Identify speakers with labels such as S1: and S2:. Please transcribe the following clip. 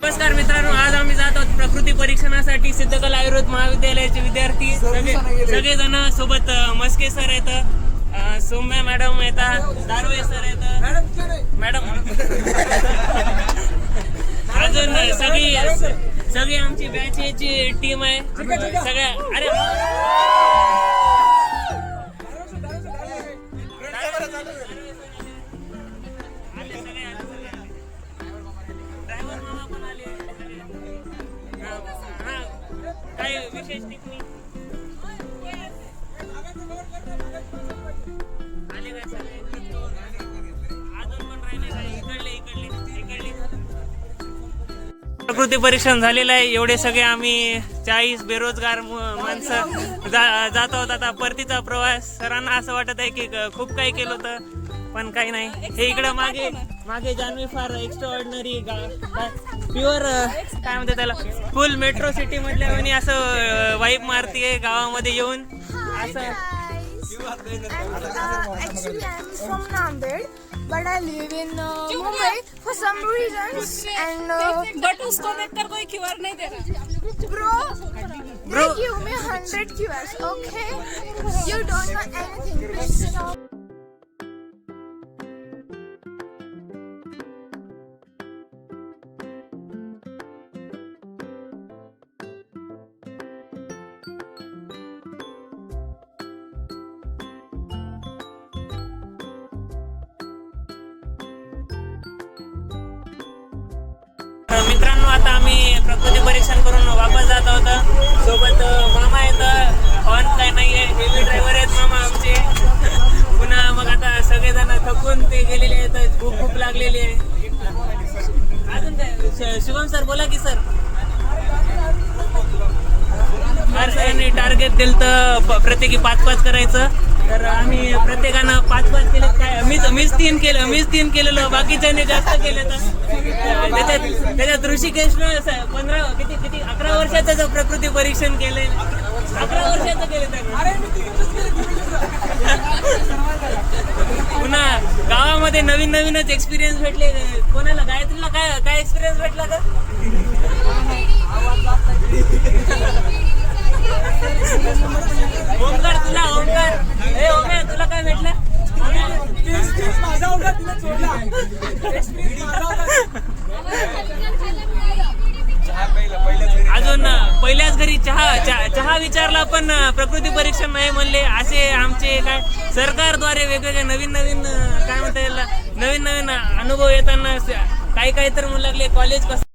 S1: नमस्कार मित्रांनो, आज आम्ही जात आहोत प्रकृती परीक्षणासाठी सिद्धकला आयुर्वेद महाविद्यालयाचे विद्यार्थी सगळेजण सोबत. मस्के सर आहेत, सौम्या मॅडम येतात, दारवे सर येतात, मॅडम अजून सगळी आमची बॅचची टीम आहे सगळ्या. अरे काय विशेष टिप्पणी आले काय सगळे? अजून पण राहिले काय? इकडले प्रकृती परीक्षण झालेलं आहे. एवढे सगळे आम्ही 40 बेरोजगार माणसं जात आहोत आता परतीचा प्रवास. सरांना असं वाटत आहे की खूप काही केलं होतं पण काही नाही. हे इकडं मागे जान्हवी फार एक्स्ट्रा ऑर्डिनरी प्युअर काय म्हणते त्याला, फुल मेट्रो सिटी म्हटल्यावर असं वाईब मारतीये गावामध्ये येऊन असं.
S2: Actually, I'm from Nanded, but I live in Mumbai for some reasons. And
S3: but उसको देखकर कोई क्यूआर नहीं दे रहा.
S2: bro, they give me 100 QRs. Okay, you don't know anything. Please stop.
S1: मित्रांनो, आता आम्ही प्रकृती परीक्षण करून वापस जात आहोत. सोबत मामा आहेत, हॉर्न काय नाहीये, हेवी ड्रायव्हर आहेत मामा आमचे. पुन्हा मग आता सगळेजण थकून ते गेलेले आहेत, खूप लागलेली आहे. अजून काय शुभम सर बोला की सर. सरांनी टार्गेट दिलं तर प्रत्येकी 5-5 करायचं. तर आम्ही प्रत्येकानं 5-5 केले. काय मीच 3 केलेलं, बाकीच्यांनी जास्त केलं. त्याच्यात ऋषिकेशनं 11 वर्षाचं प्रकृती परीक्षण केलंय. 11 वर्षाचं केलं त्यानं. पुन्हा गावामध्ये नवीनच एक्सपिरियन्स भेटले. कोणाला गायत्रीला काय एक्सपिरियन्स भेटला का? ओंकार तुला काय भेटलं? अजून पहिल्याच घरी चहा विचारला पण प्रकृती परीक्षण नाही म्हणले. असे आमचे काय सरकारद्वारे वेगवेगळे नवीन काय म्हणता येईल, नवीन अनुभव येताना काही तर म्हणू लागले. कॉलेज कसं